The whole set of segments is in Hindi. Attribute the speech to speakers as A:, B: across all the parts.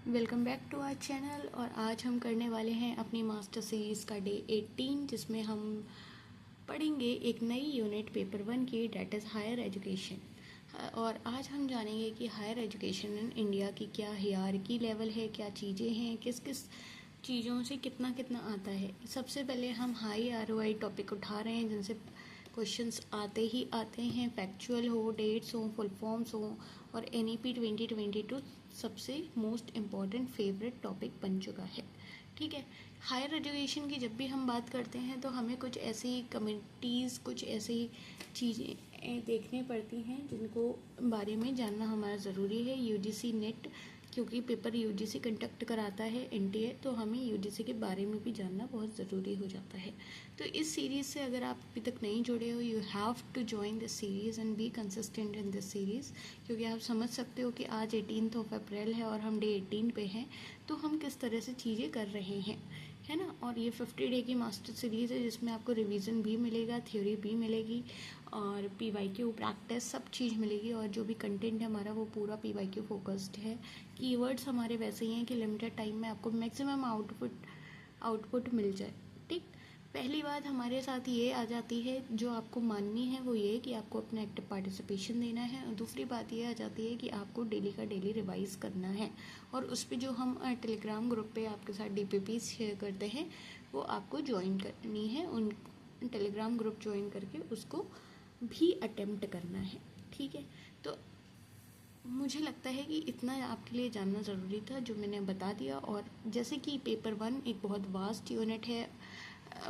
A: Welcome back to our channel. और आज हम करने वाले हैं अपनी मास्टर सीरीज़ का डे 18, जिसमें हम पढ़ेंगे एक नई यूनिट पेपर 1 की, डेट इज़ हायर एजुकेशन। और आज हम जानेंगे कि हायर एजुकेशन इन इंडिया की क्या हियरार्की लेवल है, क्या चीज़ें हैं, किस किस चीज़ों से कितना कितना आता है। सबसे पहले हम हाई ROI टॉपिक उठा रहे हैं, जिनसे क्वेश्चंस आते ही आते हैं, फैक्चुअल हो, डेट्स हो, फुल फॉर्म्स हो, और NEP 2022 सबसे मोस्ट इम्पॉर्टेंट फेवरेट टॉपिक बन चुका है। ठीक है, हायर एजुकेशन की जब भी हम बात करते हैं तो हमें कुछ ऐसी कम्युनिटीज़, कुछ ऐसी चीज़ें देखनी पड़ती हैं जिनको बारे में जानना हमारा ज़रूरी है। UGC नेट, क्योंकि पेपर UGC कंडक्ट कराता है NTA, तो हमें UGC के बारे में भी जानना बहुत ज़रूरी हो जाता है। तो इस सीरीज़ से अगर आप अभी तक नहीं जुड़े हो, you have to join this series and be consistent in this series, क्योंकि आप समझ सकते हो कि आज 18 अप्रैल है और हम डे 18 पे हैं, तो हम किस तरह से चीज़ें कर रहे हैं, है ना। और ये 50 डे की मास्टर सीरीज़ है, जिसमें आपको रिवीजन भी मिलेगा, थ्योरी भी मिलेगी, और PYQ प्रैक्टिस सब चीज़ मिलेगी। और जो भी कंटेंट है हमारा वो पूरा PYQ फोकस्ड है। कीवर्ड्स हमारे वैसे ही हैं कि लिमिटेड टाइम में आपको मैक्सिमम आउटपुट मिल जाए। ठीक, पहली बात हमारे साथ ये आ जाती है, जो आपको माननी है वो ये कि आपको अपना एक्टिव पार्टिसिपेशन देना है। और दूसरी बात ये आ जाती है कि आपको डेली का डेली रिवाइज करना है। और उस पर जो हम टेलीग्राम ग्रुप पे आपके साथ DPP शेयर करते हैं, वो आपको ज्वाइन करनी है। उन टेलीग्राम ग्रुप ज्वाइन करके उसको भी अटेम्प्ट करना है। ठीक है, तो मुझे लगता है कि इतना आपके लिए जानना ज़रूरी था, जो मैंने बता दिया। और जैसे कि पेपर 1 एक बहुत वास्ट यूनिट है,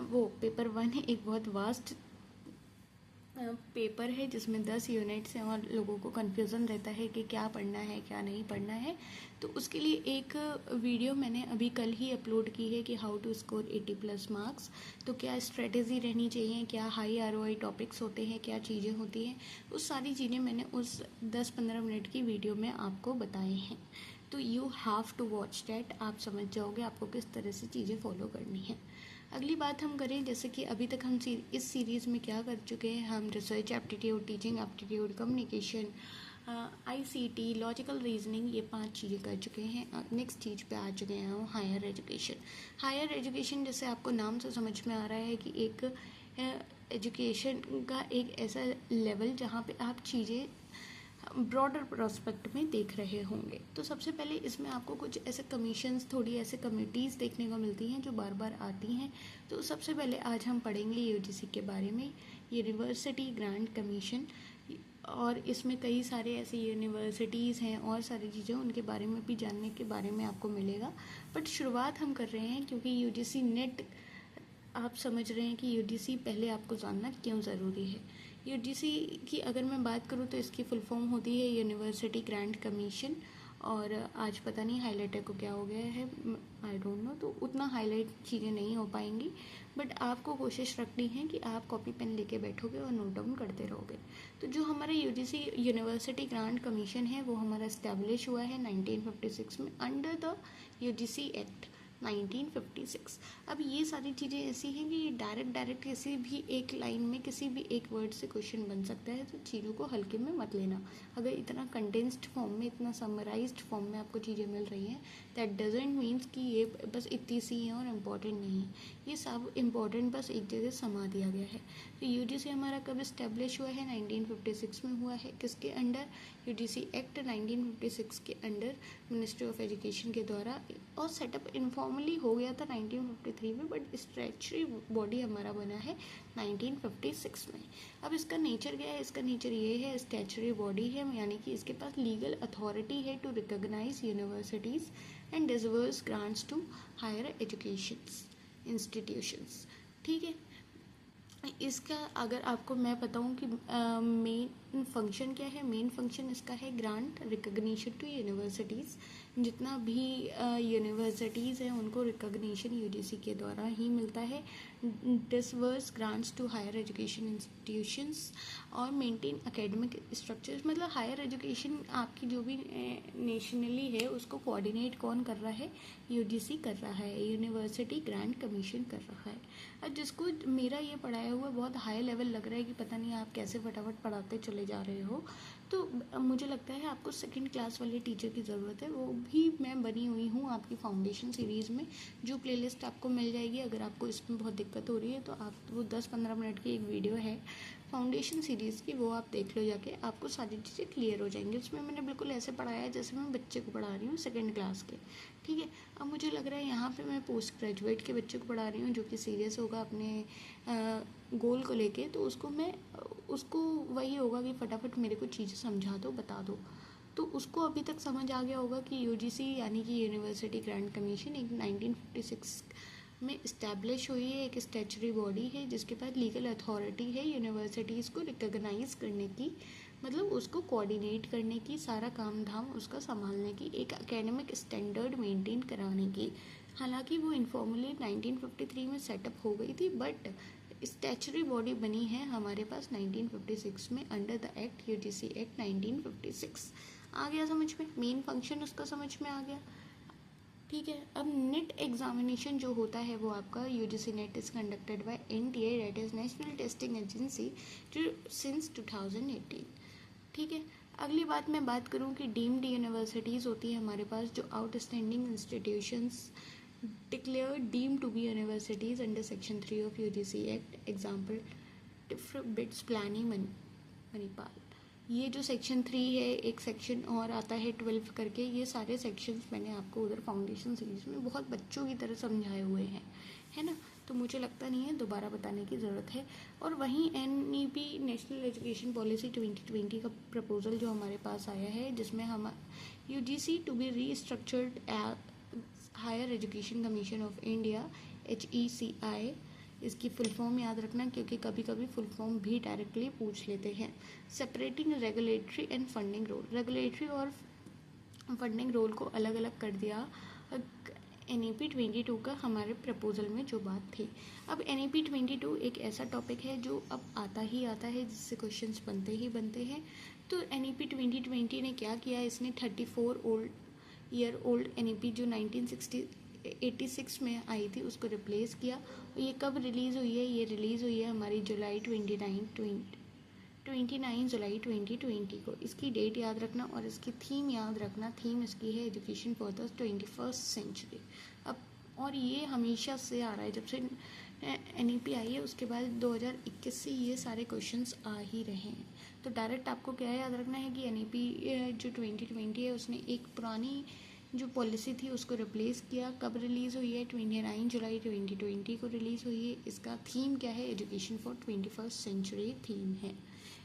A: वो पेपर 1 है एक बहुत वास्ट पेपर है, जिसमें 10 यूनिट्स हैं और लोगों को कन्फ्यूज़न रहता है कि क्या पढ़ना है क्या नहीं पढ़ना है। तो उसके लिए एक वीडियो मैंने अभी कल ही अपलोड की है कि हाउ टू स्कोर 80+ मार्क्स। तो क्या स्ट्रेटेजी रहनी चाहिए, क्या हाई ROI टॉपिक्स होते हैं, क्या चीज़ें होती हैं, उस सारी चीज़ें मैंने उस 10-15 मिनट की वीडियो में आपको बताए हैं। तो you have to watch that, आप समझ जाओगे आपको किस तरह से चीज़ें फॉलो करनी है। अगली बात हम करें, जैसे कि अभी तक हम इस सीरीज़ में क्या कर चुके हैं, हम research aptitude, teaching aptitude, communication, ICT, logical reasoning, ये 5 चीज़ें कर चुके हैं। नेक्स्ट चीज़ पे आ चुके हैं हम हायर एजुकेशन। हायर एजुकेशन, जैसे आपको नाम से समझ में आ रहा है कि एक एजुकेशन का एक ऐसा लेवल जहाँ पे आप चीज़ें ब्रॉडर प्रोस्पेक्ट में देख रहे होंगे। तो सबसे पहले इसमें आपको कुछ ऐसे कमीशंस, थोड़ी ऐसे कमिटीज़ देखने को मिलती हैं जो बार बार आती हैं। तो सबसे पहले आज हम पढ़ेंगे UGC के बारे में, यूनिवर्सिटी ग्रांट कमीशन। और इसमें कई सारे ऐसे यूनिवर्सिटीज़ हैं और सारी चीज़ें, उनके बारे में भी जानने के बारे में आपको मिलेगा। बट शुरुआत हम कर रहे हैं क्योंकि UGC नेट, आप समझ रहे हैं कि UGC पहले आपको जानना क्यों ज़रूरी है। UGC की अगर मैं बात करूँ तो इसकी फुल फॉर्म होती है यूनिवर्सिटी ग्रांट कमीशन। और आज पता नहीं हाईलाइटर को क्या हो गया है, आई डोंट नो, तो उतना हाईलाइट चीज़ें नहीं हो पाएंगी। बट आपको कोशिश रखनी है कि आप कॉपी पेन लेके बैठोगे और नोट डाउन करते रहोगे। तो जो हमारा UGC यूनिवर्सिटी ग्रांट कमीशन है, वो हमारा इस्टेब्लिश हुआ है 1956 में अंडर द UGC एक्ट 1956। अब ये सारी चीज़ें ऐसी हैं कि डायरेक्ट किसी भी एक लाइन में, किसी भी एक वर्ड से क्वेश्चन बन सकता है। तो चीज़ों को हल्के में मत लेना। अगर इतना कंडेंस्ड फॉर्म में, इतना समराइज्ड फॉर्म में आपको चीज़ें मिल रही हैं, दैट डजेंट मीन्स कि ये बस इतनी सी हैं और इम्पॉर्टेंट नहीं है। ये सब इम्पॉर्टेंट बस एक जगह समा दिया गया है। तो UGC हमारा कब इस्टेब्लिश हुआ है? 1956 में हुआ है। किसके अंडर? UGC एक्ट 1956 के अंडर, मिनिस्ट्री ऑफ एजुकेशन के द्वारा। और सेटअप इनफॉर्मली हो गया था 1953 में, बट स्ट्रेचरी बॉडी हमारा बना है 1956 में। अब इसका नेचर क्या है? इसका नेचर ये है, स्टैचुरी बॉडी है, यानी कि इसके पास लीगल अथॉरिटी है to recognise universities and disburse grants to higher education institutions. ठीक है, इसका अगर आपको मैं बताऊं कि मेन फंक्शन क्या है, मेन फंक्शन इसका है ग्रांट रिकॉग्निशन टू यूनिवर्सिटीज़। जितना भी यूनिवर्सिटीज़ हैं उनको रिकॉग्निशन UGC के द्वारा ही मिलता है। Disburse grants to higher education institutions और मेंटेन एकेडमिक स्ट्रक्चर्स। मतलब हायर एजुकेशन आपकी जो भी नेशनली है, उसको कोऑर्डिनेट कौन कर रहा है? UGC कर रहा है, यूनिवर्सिटी ग्रांट कमीशन कर रहा है। और जिसको मेरा ये पढ़ाया हुआ बहुत हाई लेवल लग रहा है कि पता नहीं आप कैसे फटाफट पढ़ाते चले चले जा रहे हो तो मुझे लगता है आपको सेकंड क्लास वाले टीचर की ज़रूरत है। वो भी मैं बनी हुई हूँ आपकी फाउंडेशन सीरीज़ में, जो प्लेलिस्ट आपको मिल जाएगी। अगर आपको इसमें बहुत दिक्कत हो रही है तो आप वो 10-15 मिनट की एक वीडियो है फाउंडेशन सीरीज़ की, वो आप देख लो जाके, आपको सारी चीज़ें क्लियर हो जाएंगी। उसमें मैंने बिल्कुल ऐसे पढ़ाया है जैसे मैं बच्चे को पढ़ा रही हूँ सेकंड क्लास के, ठीक है। अब मुझे लग रहा है यहाँ पे मैं पोस्ट ग्रेजुएट के बच्चे को पढ़ा रही हूँ जो कि सीरियस होगा अपने गोल को लेके, तो उसको वही होगा कि फटाफट मेरे को चीज़ें समझा दो, बता दो। तो उसको अभी तक समझ आ गया होगा कि यूजीसी यानी कि यूनिवर्सिटी ग्रांट कमीशन एक 1956 में इस्टेब्लिश हुई है, एक स्टैचुटरी बॉडी है जिसके पास लीगल अथॉरिटी है यूनिवर्सिटीज़ को रिकॉग्नाइज करने की, मतलब उसको कोऑर्डिनेट करने की, सारा काम धाम उसका संभालने की, एक एकेडमिक स्टैंडर्ड मेंटेन कराने की। हालांकि वो इनफॉर्मली 1953 में सेटअप हो गई थी, बट स्टैचुटरी बॉडी बनी है हमारे पास 1956 में under the act UGC act 1956। आ गया समझ में, मेन फंक्शन उसका समझ में आ गया, ठीक है। अब नेट एग्जामिनेशन जो होता है वो आपका UGC net is conducted by NTA, that is national testing agency, since 2018, ठीक है। अगली बात मैं बात करूं कि डीम्ड यूनिवर्सिटीज़ होती है हमारे पास, जो outstanding institutions declared deemed to be universities under section 3 of UGC Act, example BITS Pilani Manipal. ये जो सेक्शन 3 है, एक सेक्शन और आता है 12 करके, ये सारे सेक्शंस मैंने आपको उधर फाउंडेशन सीरीज में बहुत बच्चों की तरह समझाए हुए हैं, है ना। तो मुझे लगता नहीं है दोबारा बताने की ज़रूरत है। और वहीं NEP नेशनल एजुकेशन पॉलिसी 2020 का प्रपोजल जो हमारे पास आया है, जिसमें हम UGC to be restructured higher education commission of India, HECI, इसकी फुल फॉर्म याद रखना क्योंकि कभी कभी फुल फॉर्म भी डायरेक्टली पूछ लेते हैं। Separating regulatory and funding role, regulatory और फंडिंग रोल को अलग अलग कर दिया NEP 22 का हमारे प्रपोजल में जो बात थी। अब NEP 22 एक ऐसा टॉपिक है जो अब आता ही आता है, जिससे क्वेश्चंस बनते ही बनते हैं। तो NEP 2020 ने क्या किया, इसने 34 ईयर ओल्ड NEP जो 1986 में आई थी उसको रिप्लेस किया। और ये कब रिलीज़ हुई है, ये रिलीज़ हुई है हमारी जुलाई 29 जुलाई 2020 को। इसकी डेट याद रखना और इसकी थीम याद रखना। थीम इसकी है education for the 21st century. अब और ये हमेशा से आ रहा है, जब से NEP आई है उसके बाद 2021 से ये सारे क्वेश्चंस आ ही रहे हैं। तो डायरेक्ट आपको क्या याद रखना है कि NEP जो 2020 है उसने एक पुरानी जो पॉलिसी थी उसको रिप्लेस किया। कब रिलीज़ हुई है, 29 जुलाई 2020 को रिलीज़ हुई है। इसका थीम क्या है, education for 21st century theme है।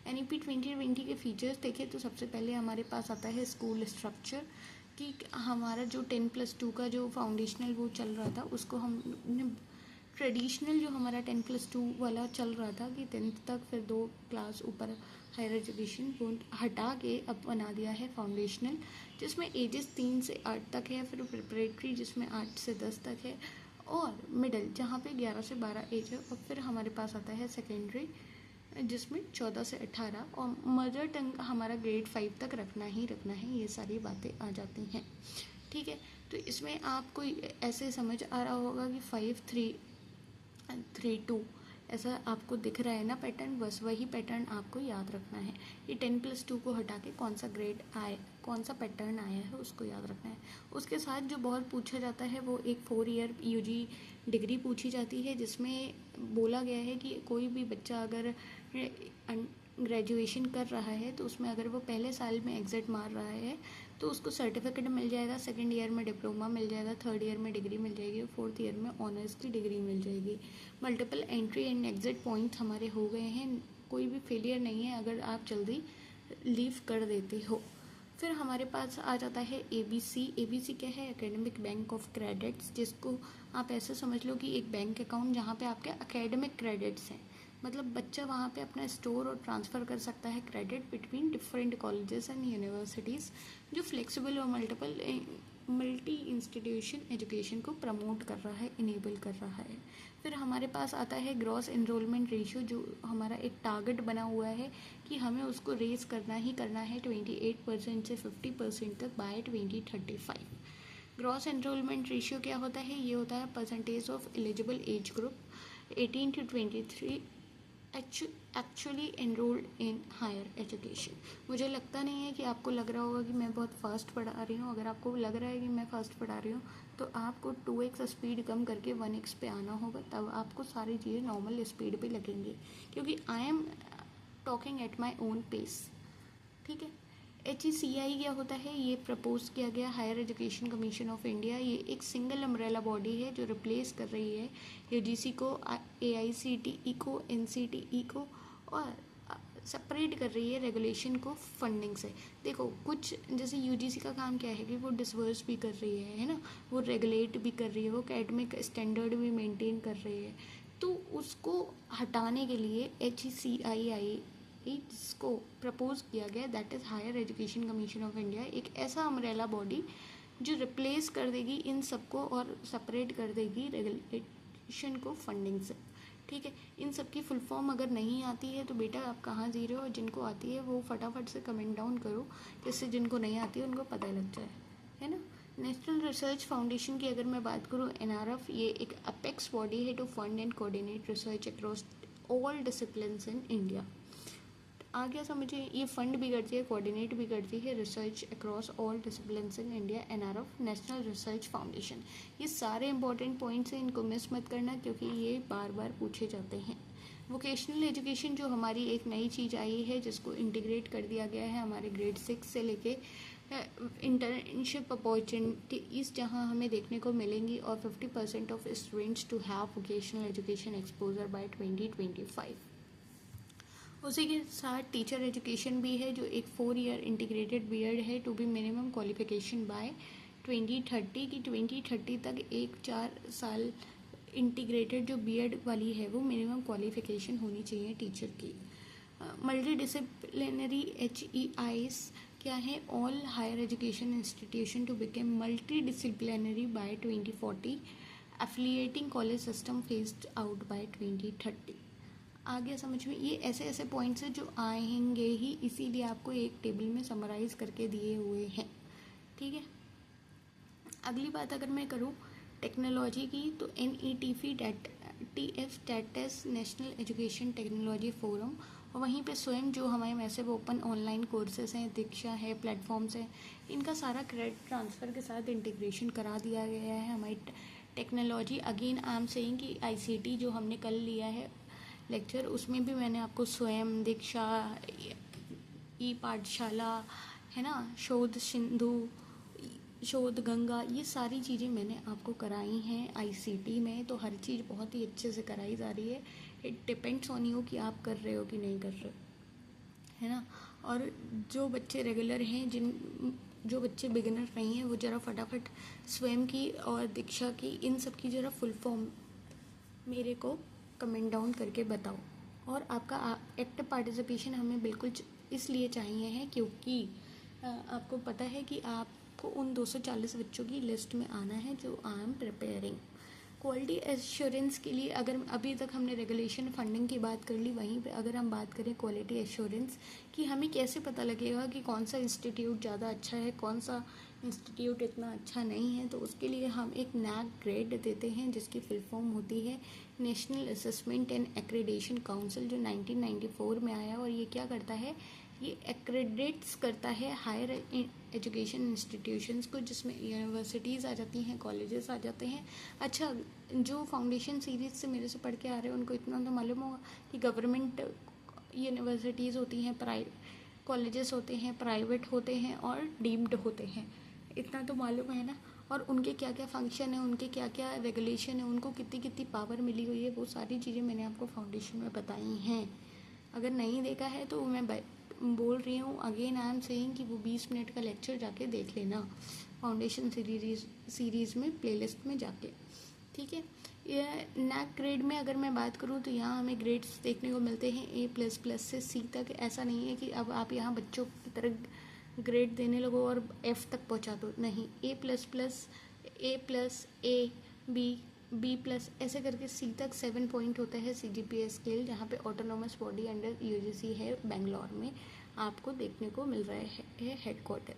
A: NEP 2020 के फीचर्स देखें तो सबसे पहले हमारे पास आता है स्कूल स्ट्रक्चर, कि हमारा जो 10+2 का जो फाउंडेशनल वो चल रहा था उसको हमने ट्रेडिशनल जो हमारा 10+2 वाला चल रहा था कि 10th तक, फिर 2 क्लास ऊपर हायर एजुकेशन, वो हटा के अब बना दिया है फाउंडेशनल, जिसमें एजेस 3 से 8 तक है, फिर प्रिपरेटरी जिसमें 8 से 10 तक है, और मिडिल जहाँ पे 11 से 12 एज है, और फिर हमारे पास आता है सेकेंडरी जिसमें 14 से 18, और मदर टंग हमारा ग्रेड 5 तक रखना ही रखना है। ये सारी बातें आ जाती हैं, ठीक है। तो इसमें आपको ऐसे समझ आ रहा होगा कि 5-3-3-2 ऐसा आपको दिख रहा है ना पैटर्न, बस वही पैटर्न आपको याद रखना है। ये 10+2 को हटा के कौन सा ग्रेड आए, कौन सा पैटर्न आया है उसको याद रखना है। उसके साथ जो बहुत पूछा जाता है वो एक 4 ईयर UG डिग्री पूछी जाती है, जिसमें बोला गया है कि कोई भी बच्चा अगर ग्रेजुएशन कर रहा है तो उसमें अगर वो पहले साल में एग्जिट मार रहा है तो उसको सर्टिफिकेट मिल जाएगा, सेकंड ईयर में डिप्लोमा मिल जाएगा, थर्ड ईयर में डिग्री मिल जाएगी, और फोर्थ ईयर में ऑनर्स की डिग्री मिल जाएगी। Multiple entry and exit point हमारे हो गए हैं, कोई भी फेलियर नहीं है अगर आप जल्दी लीव कर देते हो। फिर हमारे पास आ जाता है ABC क्या है, एकेडमिक बैंक ऑफ क्रेडिट्स, जिसको आप ऐसे समझ लो कि एक बैंक अकाउंट जहाँ पे आपके एकेडमिक क्रेडिट्स हैं, मतलब बच्चा वहाँ पे अपना स्टोर और ट्रांसफ़र कर सकता है credit between different colleges and universities, जो फ्लेक्सिबल और मल्टी इंस्टीट्यूशन एजुकेशन को प्रमोट कर रहा है, इनेबल कर रहा है। फिर हमारे पास आता है ग्रॉस एनरोलमेंट रेशियो, जो हमारा एक टारगेट बना हुआ है कि हमें उसको रेज करना ही करना है 28% से 50% तक बाय 2035। ग्रॉस एनरोलमेंट रेशियो क्या होता है, ये होता है percentage of eligible age group 18 to 23 actually enrolled in higher education. मुझे लगता नहीं है कि आपको लग रहा होगा कि मैं बहुत फास्ट पढ़ा रही हूँ। अगर आपको लग रहा है कि मैं फास्ट पढ़ा रही हूँ तो आपको 2x स्पीड कम करके 1x पे आना होगा, तब आपको सारी चीज़ें नॉर्मल स्पीड पे लगेंगी, क्योंकि I am talking at my own pace. ठीक है। HECI क्या होता है? ये प्रपोज किया गया higher education commission of India. ये एक सिंगल अम्ब्रेला बॉडी है जो रिप्लेस कर रही है UGC को, AICTE को, NCTE को, और सेपरेट कर रही है रेगुलेशन को फंडिंग से। देखो, कुछ जैसे UGC का काम क्या है कि वो डिसवर्स भी कर रही है ना, वो रेगुलेट भी कर रही है, वो एकेडमिक स्टैंडर्ड भी मेंटेन कर रही है। तो उसको हटाने के लिए HECI जिसको प्रपोज किया गया, that is higher education commission of India, एक ऐसा अम्ब्रेला बॉडी जो रिप्लेस कर देगी इन सबको और सेपरेट कर देगी रेगुलेशन को फंडिंग से। ठीक है। इन सब की फुल फॉर्म अगर नहीं आती है तो बेटा आप कहाँ जी रहे हो, और जिनको आती है वो फटाफट से कमेंट डाउन करो, जिससे जिनको नहीं आती है उनको पता लग जाए, है ना। नेशनल रिसर्च फाउंडेशन की अगर मैं बात करूँ, NRF, ये एक अपेक्स बॉडी है to fund and coordinate research across all disciplines in India. आगे समझिए, ये फंड भी करती है, कोऑर्डिनेट भी करती है research across all disciplines in India. NRF, national research foundation. ये सारे इंपॉर्टेंट पॉइंट्स हैं, इनको मिस मत करना क्योंकि ये बार बार पूछे जाते हैं। वोकेशनल एजुकेशन जो हमारी एक नई चीज़ आई है, जिसको इंटीग्रेट कर दिया गया है हमारे ग्रेड 6 से लेके इंटर्नशिप अपॉर्चुनिटीज़ जहाँ हमें देखने को मिलेंगी, और 50% of students to have vocational education exposure by 2025। उसी के साथ टीचर एजुकेशन भी है, जो एक 4 ईयर इंटीग्रेटेड बीएड है to be minimum qualification by 2030 की 2030 तक एक 4 साल इंटीग्रेटेड जो बीएड वाली है वो मिनिमम क्वालिफिकेशन होनी चाहिए टीचर की। मल्टी डिसिप्लिनरी HEIs क्या है? All higher education institution to become multi disciplinary by 2040, affiliating college system phased out by 2030। आ गया समझ में? ये ऐसे ऐसे पॉइंट्स हैं जो आएंगे ही, इसीलिए आपको एक टेबल में समराइज करके दिए हुए हैं। ठीक है। अगली बात अगर मैं करूँ टेक्नोलॉजी की, तो NETF टेटेस नेशनल एजुकेशन टेक्नोलॉजी फोरम, और वहीं पे स्वयं जो हमारे मैसिव ओपन ऑनलाइन कोर्सेज हैं, दीक्षा है, प्लेटफॉर्म्स हैं, इनका सारा क्रेडिट ट्रांसफ़र के साथ इंटीग्रेशन करा दिया गया है हमारी technology. Again I am saying कि ICT जो हमने कल लिया है लेक्चर, उसमें भी मैंने आपको स्वयं, दीक्षा, ई पाठशाला, है ना, शोध सिंधु, शोध गंगा, ये सारी चीज़ें मैंने आपको कराई हैं ICT में। तो हर चीज़ बहुत ही अच्छे से कराई जा रही है। इट डिपेंड्स ऑन यू कि आप कर रहे हो कि नहीं कर रहे हो, है ना। और जो बच्चे रेगुलर हैं, जो बच्चे बिगिनर नहीं हैं, वो ज़रा फटाफट स्वयं की और दीक्षा की, इन सब की ज़रा फुल फॉर्म मेरे को कमेंट डाउन करके बताओ। और आपका एक्टिव पार्टिसिपेशन हमें बिल्कुल इसलिए चाहिए है क्योंकि आपको पता है कि आपको उन 240 बच्चों की लिस्ट में आना है जो I am preparing. Quality assurance के लिए, अगर अभी तक हमने रेगुलेशन फंडिंग की बात कर ली, वहीं पे अगर हम बात करें क्वालिटी एश्योरेंस कि हमें कैसे पता लगेगा कि कौन सा इंस्टीट्यूट ज़्यादा अच्छा है, कौन सा इंस्टीट्यूट इतना अच्छा नहीं है, तो उसके लिए हम एक NAAC ग्रेड देते हैं जिसकी फुल फॉर्म होती है national assessment and accreditation council, जो 1994 में आया। और ये क्या करता है? ये एक्रेडिट्स करता है हायर एजुकेशन इंस्टीट्यूशंस को, जिसमें यूनिवर्सिटीज़ आ जाती हैं, कॉलेजेस आ जाते हैं। अच्छा, जो फाउंडेशन सीरीज से मेरे से पढ़ के आ रहे हैं उनको इतना तो मालूम होगा कि गवर्नमेंट यूनिवर्सिटीज़ होती हैं, कॉलेजेस होते हैं, प्राइवेट होते हैं और डीम्ड होते हैं, इतना तो मालूम है ना। और उनके क्या क्या फंक्शन है, उनके क्या क्या रेगुलेशन है, उनको कितनी कितनी पावर मिली हुई है, वो सारी चीज़ें मैंने आपको फाउंडेशन में बताई हैं। अगर नहीं देखा है तो मैं बोल रही हूँ अगेन आई एम सेइंग कि वो 20 मिनट का लेक्चर जाके देख लेना फाउंडेशन सीरीज़ में, प्लेलिस्ट में जाके। ठीक है। यह NAAC ग्रेड में अगर मैं बात करूँ तो यहाँ हमें ग्रेड्स देखने को मिलते हैं A++ से C तक। ऐसा नहीं है कि अब आप यहाँ बच्चों की तरह ग्रेड देने लगो और F तक पहुँचा दो, नहीं। A+, A, B+, ऐसे करके C तक 7 पॉइंट होता है CGPA स्केल, जहाँ पे ऑटोनोमस बॉडी अंडर UGC है बेंगलोर में, आपको देखने को मिल रहा है headquarter.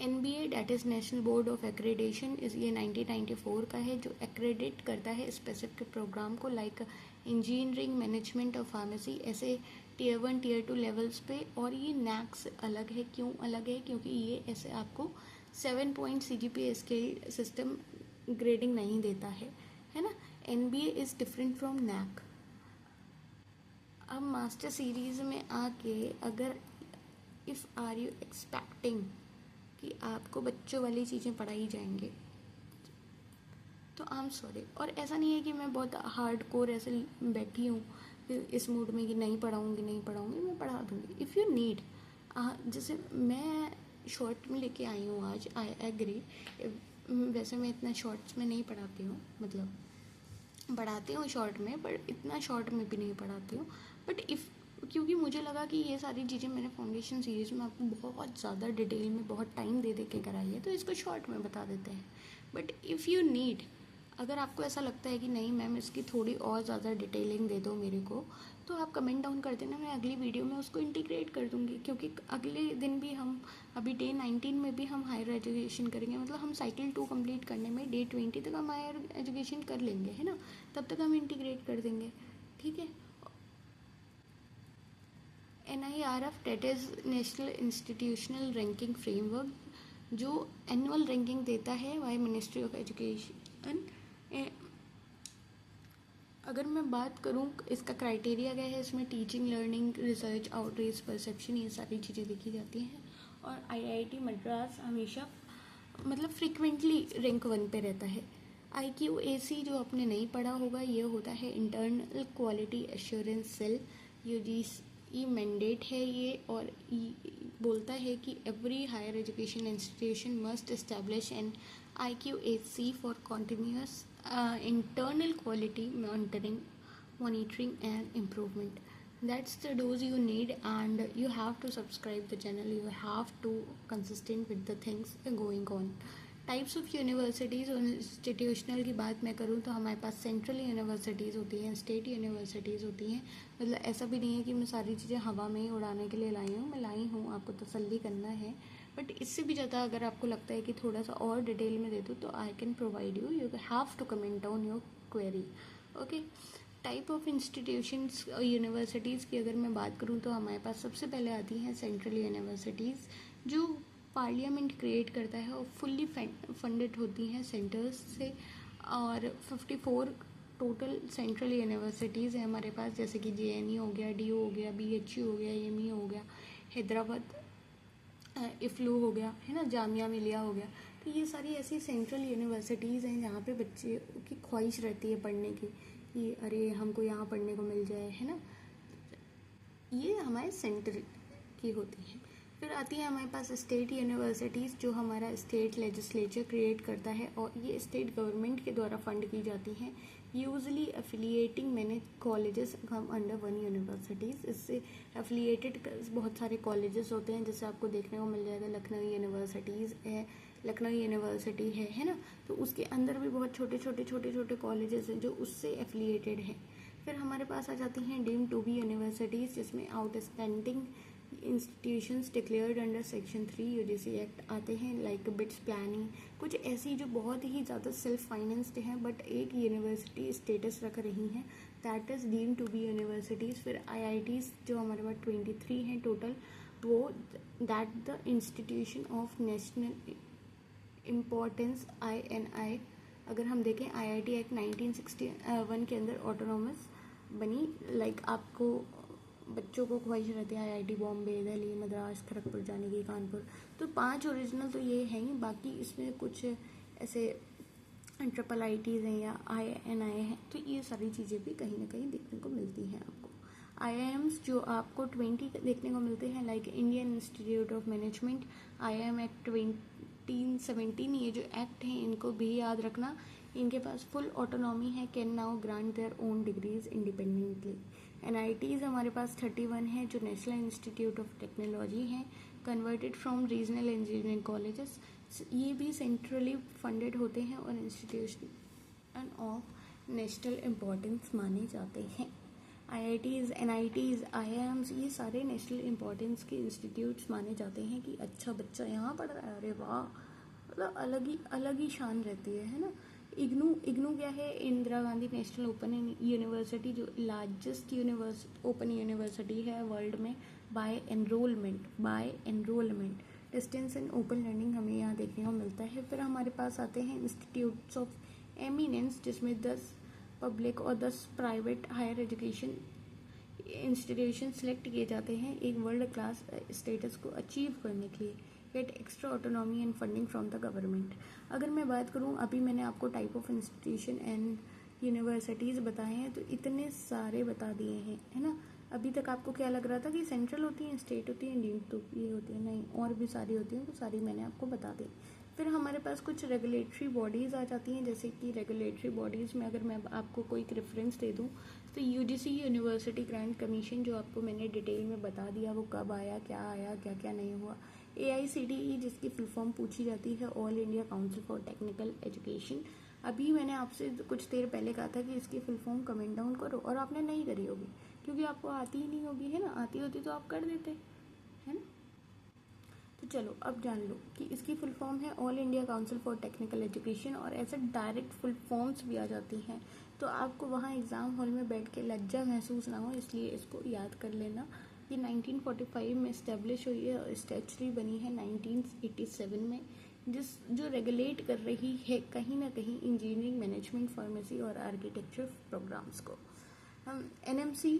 A: NBA that is national board of accreditation, इस ये 1994 का है, जो एक्रेडिट करता है स्पेसिफिक प्रोग्राम को, लाइक इंजीनियरिंग, मैनेजमेंट और फार्मेसी, ऐसे टियर 1 टियर 2 लेवल्स पे। और ये नैक से अलग है। क्यों अलग है? क्योंकि ये ऐसे आपको 7 point CGPA scale system grading नहीं देता है ना। NBA is different from NAAC. अब मास्टर सीरीज़ में आके अगर इफ़ आर यू एक्सपेक्टिंग कि आपको बच्चों वाली चीज़ें पढ़ाई जाएंगे तो आई एम सॉरी। और ऐसा नहीं है कि मैं बहुत हार्ड कोर ऐसे बैठी हूँ इस मूड में कि नहीं पढ़ाऊँगी, मैं पढ़ा दूँगी इफ़ यू नीड। जैसे मैं शॉर्ट में लेके आई हूँ आज, आई एग्री। वैसे मैं इतना शॉर्ट्स में नहीं पढ़ाती हूँ, मतलब पढ़ाती हूँ शॉर्ट में, पर इतना शॉर्ट में भी नहीं पढ़ाती हूँ। बट क्योंकि मुझे लगा कि ये सारी चीज़ें मैंने फाउंडेशन सीरीज में आपको बहुत ज़्यादा डिटेल में बहुत टाइम दे के कराई है, तो इसको शॉर्ट में बता देते हैं। बट इफ़ यू नीड, अगर आपको ऐसा लगता है कि नहीं मैम इसकी थोड़ी और ज़्यादा डिटेलिंग दे दो मेरे को, तो आप कमेंट डाउन कर देना, मैं अगली वीडियो में उसको इंटीग्रेट कर दूँगी। क्योंकि अगले दिन भी हम अभी डे 19 में भी हम हायर एजुकेशन करेंगे, मतलब हम साइकिल 2 कंप्लीट करने में डे 20 तक हम हायर एजुकेशन कर लेंगे, है ना। तब तक हम इंटीग्रेट कर देंगे, ठीक है। NIRF, that is national institutional ranking framework, जो एनुअल रैंकिंग देता है बाय मिनिस्ट्री ऑफ एजुकेशन। अगर मैं बात करूँ इसका क्राइटेरिया क्या है, इसमें teaching, learning, research, outreach, perception, ये सारी चीज़ें देखी जाती हैं। और IIT मद्रास हमेशा मतलब फ्रिक्वेंटली रैंक 1 पे रहता है। IQAC जो आपने नहीं पढ़ा होगा, ये होता है internal quality assurance cell, UGC mandate है ये। और बोलता है कि every higher education institution must establish an IQAC for continuous internal quality monitoring and improvement. That's the dose you need, and you have to subscribe the channel, you have to consistent with the things going on. Types of universities और इंस्टीट्यूशनल की बात मैं करूँ तो हमारे पास सेंट्रल यूनिवर्सिटीज़ होती हैं, स्टेट यूनिवर्सिटीज़ होती हैं। मतलब ऐसा भी नहीं है कि मैं सारी चीज़ें हवा में ही उड़ाने के लिए लाई हूँ, मैं लाई हूँ, आपको तसल्ली करना है। बट इससे भी ज़्यादा अगर आपको लगता है कि थोड़ा सा और डिटेल में दे दूँ तो I can provide you, you have to comment on your query, okay. Type of institutions और यूनिवर्सिटीज़ की अगर मैं बात करूँ तो हमारे पास सबसे पहले आती हैं सेंट्रल यूनिवर्सिटीज़, जो पार्लियामेंट क्रिएट करता है और फुल्ली फंडेड होती हैं सेंटर्स से। और 54 टोटल सेंट्रल यूनिवर्सिटीज़ हैं हमारे पास, जैसे कि JNU हो गया, DU हो गया, BHU हो गया, AMU हो गया, हैदराबाद इफ्लू हो गया, है ना, जामिया मिलिया हो गया। तो ये सारी ऐसी सेंट्रल यूनिवर्सिटीज़ हैं जहाँ पे बच्चे की ख्वाहिश रहती है पढ़ने की कि अरे हमको यहाँ पढ़ने को मिल जाए, है ना। ये हमारे सेंटर की होती हैं। फिर आती है हमारे पास स्टेट यूनिवर्सिटीज़, जो हमारा स्टेट लेजिस्लेचर क्रिएट करता है और ये स्टेट गवर्नमेंट के द्वारा फंड की जाती हैं। यूजली एफिलिएटिंग मैंने कॉलेजेस हम अंडर वन यूनिवर्सिटीज़, इससे एफिलिएटेड बहुत सारे कॉलेजेस होते हैं, जैसे आपको देखने को मिल जाएगा लखनऊ यूनिवर्सिटीज़ है, लखनऊ यूनिवर्सिटी है ना। तो उसके अंदर भी बहुत छोटे छोटे कॉलेजेस हैं जो उससे एफिलिएटेड हैं। फिर हमारे पास आ जाती हैं डीम्ड टू बी यूनिवर्सिटीज़, जिसमें outstanding institutions declared under section 3 UGC act आते हैं, लाइक बिट्स प्लानिंग, कुछ ऐसी जो बहुत ही ज़्यादा सेल्फ फाइनेंस्ड हैं बट एक यूनिवर्सिटी स्टेटस रख रही हैं, that is deemed to be universities. फिर IITs जो हमारे पास 23 हैं टोटल, वो that the institution of national importance INI। अगर हम देखें IIT एक्ट 1961 के अंदर ऑटोनॉमस बनी, लाइक आपको बच्चों को ख्वाहिश रहती है IIT बॉम्बे, दिल्ली, मद्रास, खड़गपुर जाने की, कानपुर, तो 5 ओरिजिनल तो ये हैं ही। बाकी इसमें कुछ ऐसे ट्रिपल IITs हैं या INI हैं, तो ये सारी चीज़ें भी कहीं ना कहीं देखने को मिलती हैं आपको। IIMs जो आपको 20 देखने को मिलते हैं, like Indian institute of management, IIM act 2017, ये जो एक्ट हैं इनको भी याद रखना। इनके पास फुल ऑटोनॉमी है, can now grant their own degrees independently. NITs हमारे पास 31 है, जो नेशनल इंस्टीट्यूट ऑफ टेक्नोलॉजी हैं, converted from regional engineering colleges. ये भी सेंट्रली फंडेड होते हैं और इंस्टीट्यूशन ऑफ नेशनल इम्पोर्टेंस माने जाते हैं। IITs, NITs, IIMs, ये सारे नेशनल इम्पोर्टेंस के इंस्टीट्यूट्स माने जाते हैं कि अच्छा बच्चा यहाँ पढ़ रहा है, अरे वाह, मतलब अलग ही शान रहती है ना। इग्नू क्या है? Indira Gandhi national open university, जो लार्जेस्ट ओपन यूनिवर्सिटी है वर्ल्ड में by enrolment. Distance and open learning हमें यहाँ देखने को मिलता है। फिर हमारे पास आते हैं इंस्टीट्यूट्स ऑफ एमिनेंस, जिसमें 10 पब्लिक और 10 private higher education institution select किए जाते हैं एक वर्ल्ड क्लास स्टेटस को अचीव करने के लिए, get extra autonomy and funding from the government. अगर मैं बात करूं, अभी मैंने आपको type of institution and universities बताए हैं, तो इतने सारे बता दिए हैं, है ना। अभी तक आपको क्या लग रहा था कि सेंट्रल होती हैं, स्टेट होती हैं, डीम्ड तो ये होती है, नहीं, और भी सारी होती हैं, तो सारी मैंने आपको बता दी। फिर हमारे पास कुछ रेगुलेटरी बॉडीज़ आ जाती हैं, जैसे कि रेगुलेटरी बॉडीज़ में अगर मैं आपको कोई रेफरेंस दे दूं, तो यूजीसी यूनिवर्सिटी ग्रांट कमीशन, जो आपको मैंने डिटेल में बता दिया वो कब आया, क्या क्या नहीं हुआ। AICTE, जिसकी फुल फॉर्म पूछी जाती है, all India council for technical education. अभी मैंने आपसे कुछ देर पहले कहा था कि इसकी फुल फॉर्म कमेंट डाउन करो, और आपने नहीं करी होगी क्योंकि आपको आती ही नहीं होगी, है ना। आती होती तो आप कर देते, है ना। तो चलो अब जान लो कि इसकी फुल फॉर्म है all India council for technical education, और ऐसे डायरेक्ट फुल फॉर्म्स भी आ जाती हैं, तो आपको वहाँ एग्ज़ाम हॉल में बैठ के लज्जा महसूस ना हो, इसलिए इसको याद कर लेना। ये 1945 में इस्टेब्लिश हुई है और स्टैच्यूटरी बनी है 1987 में, जो रेगुलेट कर रही है कहीं ना कहीं इंजीनियरिंग, मैनेजमेंट, फार्मेसी और आर्किटेक्चर प्रोग्राम्स को। हम NMC,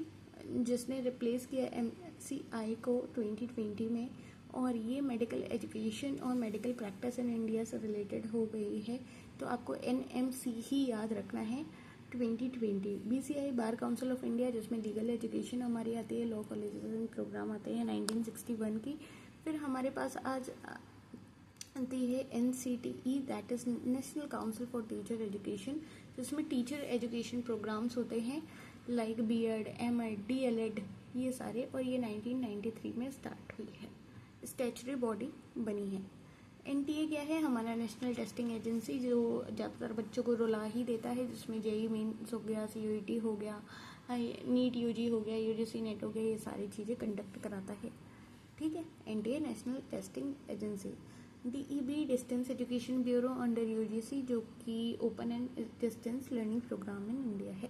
A: जिसने रिप्लेस किया MCI को 2020 में, और ये मेडिकल एजुकेशन और मेडिकल प्रैक्टिस इन इंडिया से रिलेटेड हो गई है, तो आपको NMC ही याद रखना है 2020। BCI bar council of India, जिसमें लीगल एजुकेशन हमारी आती है, लॉ कॉलेजेस एंड प्रोग्राम आते हैं 1961 की। फिर हमारे पास आज आती है NCTE, that is national council for teacher education, जिसमें टीचर एजुकेशन प्रोग्राम्स होते हैं लाइक BEd, MEd, DLEd, ये सारे, और ये 1993 में स्टार्ट हुई है, स्टैच्यूटरी बॉडी बनी है। NTA क्या है? हमारा नेशनल टेस्टिंग एजेंसी, जो ज़्यादातर बच्चों को रुला ही देता है, जिसमें JEE मेंस हो गया, CUET हो गया, नीट UG हो गया, UGC नेट हो गया, ये सारी चीज़ें कंडक्ट कराता है, ठीक है। NTA national testing agency. DEB distance education bureau under UGC, जो कि open and distance learning programme in India है।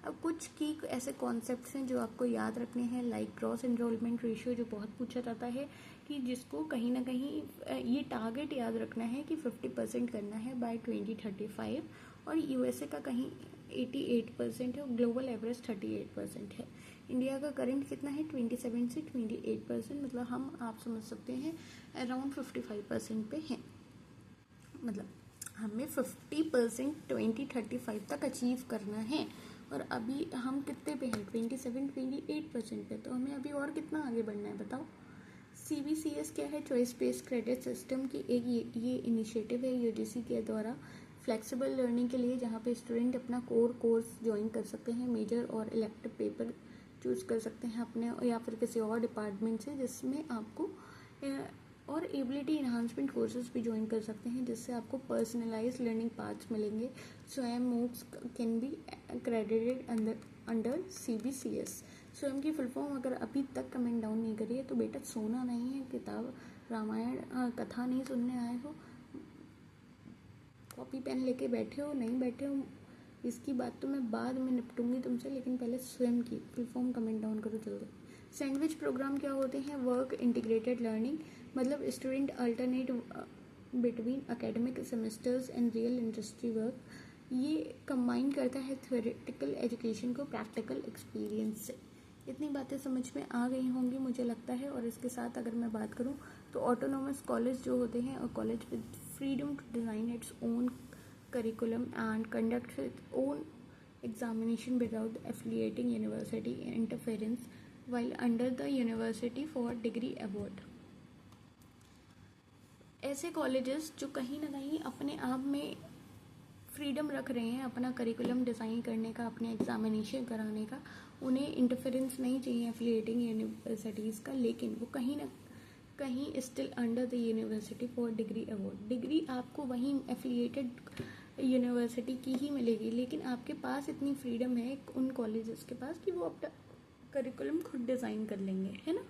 A: अब कुछ की ऐसे कॉन्सेप्ट्स हैं जो आपको याद रखने हैं, लाइक ग्रॉस एनरोलमेंट रेशियो, जो बहुत पूछा जाता है, कि जिसको कहीं ना कहीं ये टारगेट याद रखना है कि 50% करना है बाय 2035, और USA का कहीं 88% है, ग्लोबल एवरेज 38% है। इंडिया का करंट कितना है? 27 से 28%, मतलब हम, आप समझ सकते हैं, अराउंड 55% पे हैं। मतलब हमें 50% 2035 तक अचीव करना है, और अभी हम कितने पे हैं? 27-28% पे, तो हमें अभी और कितना आगे बढ़ना है, बताओ। CBCS क्या है? चॉइस बेस्ड क्रेडिट सिस्टम की एक ये इनिशिएटिव है UGC के द्वारा फ्लेक्सिबल लर्निंग के लिए, जहाँ पे स्टूडेंट अपना कोर्स ज्वाइन कर सकते हैं, मेजर और इलेक्टिव पेपर चूज़ कर सकते हैं अपने, या फिर किसी और डिपार्टमेंट से, जिसमें आपको और एबिलिटी इन्हांसमेंट कोर्सेज भी ज्वाइन कर सकते हैं, जिससे आपको पर्सनलाइज लर्निंग पाथ्स मिलेंगे। स्वयं MOOCs can be credited under CBCS। स्वयं की फुल फॉर्म अगर अभी तक कमेंट डाउन नहीं करी है, तो बेटा सोना नहीं है, किताब रामायण कथा नहीं सुनने आए हो, कॉपी पेन लेके बैठे हो, नहीं बैठे हो, इसकी बात तो मैं बाद में निपटूंगी तुमसे, लेकिन पहले स्वयं की फुल फॉर्म कमेंट डाउन करो जल्दी। सैंडविच प्रोग्राम क्या होते हैं? वर्क इंटीग्रेटेड लर्निंग, मतलब student alternate between academic semesters and real industry work. ये कंबाइन करता है थ्योरेटिकल एजुकेशन को प्रैक्टिकल एक्सपीरियंस से। इतनी बातें समझ में आ गई होंगी मुझे लगता है। और इसके साथ अगर मैं बात करूँ, तो ऑटोनोमस कॉलेज जो होते हैं, और college with freedom to design its own curriculum and conduct its own examination without affiliating university interference while under the university for degree award। ऐसे कॉलेजेस जो कहीं ना कहीं अपने आप में फ्रीडम रख रहे हैं अपना करिकुलम डिज़ाइन करने का, अपने एग्जामिनेशन कराने का, उन्हें इंटरफेरेंस नहीं चाहिए एफिलिएटिंग यूनिवर्सिटीज़ का, लेकिन वो कहीं ना कहीं still under the university for degree award. Degree आपको वहीं एफिलिएटेड यूनिवर्सिटी की ही मिलेगी, लेकिन आपके पास इतनी फ्रीडम है उन कॉलेजेस के पास कि वो अपना करिकुलम खुद डिज़ाइन कर लेंगे, है ना।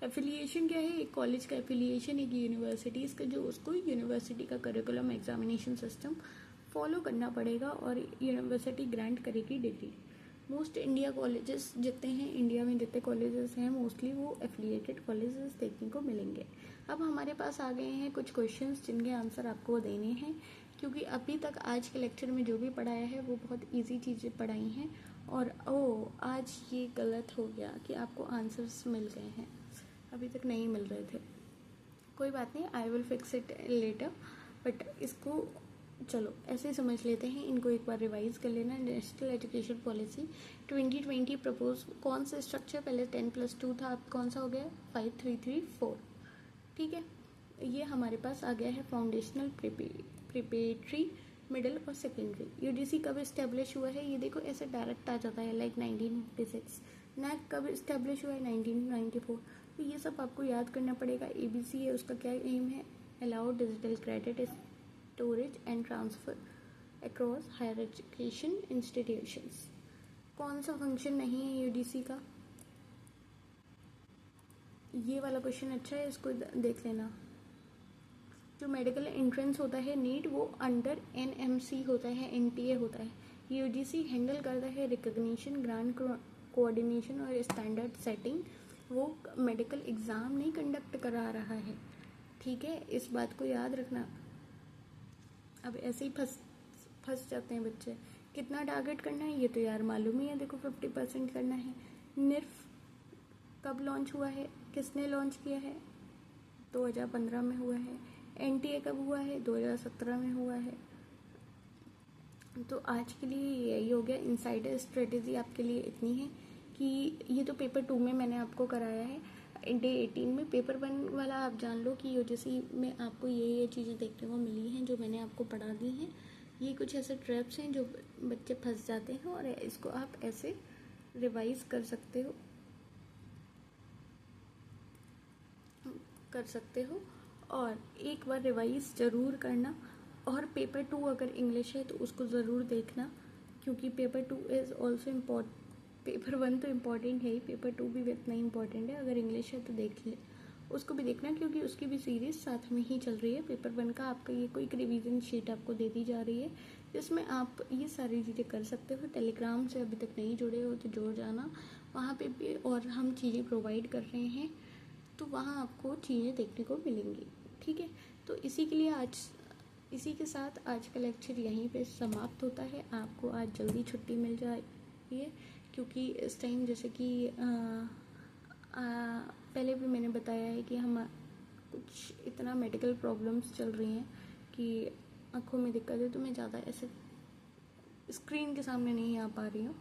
A: एफिलिएशन क्या है? एक कॉलेज का एफिलिएशन एक यूनिवर्सिटीज़ का, जो उसको यूनिवर्सिटी का करिकुलम, एग्जामिनेशन सिस्टम फॉलो करना पड़ेगा और यूनिवर्सिटी ग्रांट करेगी डिग्री। मोस्ट इंडिया कॉलेजेस जितने हैं, इंडिया में जितने कॉलेजेस हैं मोस्टली वो एफिलिएटेड कॉलेजेस देखने को मिलेंगे। अब हमारे पास आ गए हैं कुछ क्वेश्चंस जिनके आंसर आपको देने हैं, क्योंकि अभी तक आज के लेक्चर में जो भी पढ़ाया है वो बहुत इजी चीज़ें पढ़ाई हैं। और आज ये गलत हो गया कि आपको आंसर्स मिल गए हैं, अभी तक नहीं मिल रहे थे। कोई बात नहीं, I will fix it later. But इसको चलो ऐसे ही समझ लेते हैं, इनको एक बार रिवाइज कर लेना। नेशनल एजुकेशन पॉलिसी 2020 प्रपोज कौन सा स्ट्रक्चर, पहले 10+2 था, अब कौन सा हो गया 5-3-3-4। ठीक है, ये हमारे पास आ गया है फाउंडेशनल, प्रिपरेटरी, मिडिल और सेकेंडरी। यूजीसी कब इस्टेब्लिश हुआ है, ये देखो ऐसे डायरेक्ट आ जाता है लाइक 1956। नैक कब इस्टेब्लिश हुआ है 1994। तो ये सब आपको याद करना पड़ेगा। एबीसी है, उसका क्या एम है, allow digital credit storage and transfer across higher education institutions. कौन सा फंक्शन नहीं है यूजीसी का, ये वाला क्वेश्चन अच्छा है, इसको देख लेना। जो मेडिकल एंट्रेंस होता है नीट, वो अंडर एनएमसी होता है, एनटीए होता है। यूजीसी हैंडल करता है रिकग्निशन, ग्रांट कोऑर्डिनेशन और स्टैंडर्ड सेटिंग। वो मेडिकल एग्ज़ाम नहीं कंडक्ट करा रहा है, ठीक है, इस बात को याद रखना। अब ऐसे ही फंस जाते हैं बच्चे। कितना टारगेट करना है ये तो यार मालूम ही है, देखो 50% करना है। निर्फ कब लॉन्च हुआ है, किसने लॉन्च किया है, 2015 में हुआ है। एनटीए कब हुआ है, 2017 में हुआ है। तो आज के लिए यही हो गया। इनसाइडर स्ट्रेटेजी आपके लिए इतनी है कि ये तो पेपर 2 में मैंने आपको कराया है, डे 18 में। पेपर 1 वाला आप जान लो कि यूजीसी में आपको ये चीज़ें देखने को मिली हैं जो मैंने आपको पढ़ा दी हैं। ये कुछ ऐसे ट्रैप्स हैं जो बच्चे फंस जाते हैं और इसको आप ऐसे रिवाइज कर सकते हो और एक बार रिवाइज ज़रूर करना। और पेपर 2 अगर इंग्लिश है तो उसको ज़रूर देखना, क्योंकि paper 2 is also important. Paper 1 तो इम्पॉर्टेंट है ही, पेपर 2 भी इतना ही इम्पॉर्टेंट है। अगर इंग्लिश है तो देख ले, उसको भी देखना, क्योंकि उसकी भी सीरीज़ साथ में ही चल रही है। पेपर 1 का आपका ये कोई रिवीजन शीट आपको दे दी जा रही है, जिसमें आप ये सारी चीज़ें कर सकते हो। टेलीग्राम से अभी तक नहीं जुड़े हो तो जुड़ जाना, वहाँ पे भी और हम चीज़ें प्रोवाइड कर रहे हैं, तो वहाँ आपको चीज़ें देखने को मिलेंगी। ठीक है, तो इसी के साथ आज का लेक्चर यहीं पे समाप्त होता है। आपको आज जल्दी छुट्टी मिल जाए, क्योंकि इस टाइम जैसे कि पहले भी मैंने बताया है कि हम कुछ इतना मेडिकल प्रॉब्लम्स चल रही हैं कि आँखों में दिक्कत है, तो मैं ज़्यादा ऐसे स्क्रीन के सामने नहीं आ पा रही हूँ।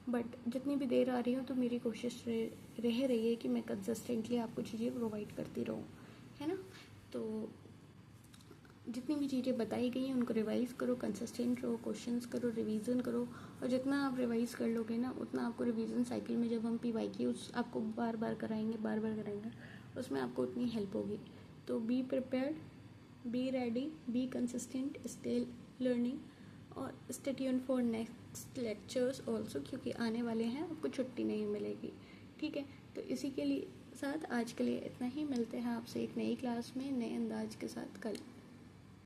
A: बट जितनी भी देर आ रही हूँ तो मेरी कोशिश रह रही है कि मैं कंसिस्टेंटली आपको चीज़ें प्रोवाइड करती रहूँ, है ना। तो जितनी भी चीज़ें बताई गई हैं उनको रिवाइज करो, कंसिस्टेंट रहो, क्वेश्चंस करो, रिवीजन करो। और जितना आप रिवाइज कर लोगे ना, उतना आपको रिवीजन साइकिल में जब हम PYQ आपको बार बार कराएंगे, उसमें आपको उतनी हेल्प होगी। तो be prepared, be ready, be consistent, stay learning और stay tuned for next lectures also, क्योंकि आने वाले हैं, आपको छुट्टी नहीं मिलेगी। ठीक है, तो इसी के लिए साथ आज के लिए इतना ही। मिलते हैं आपसे एक नई क्लास में नए अंदाज के साथ कल।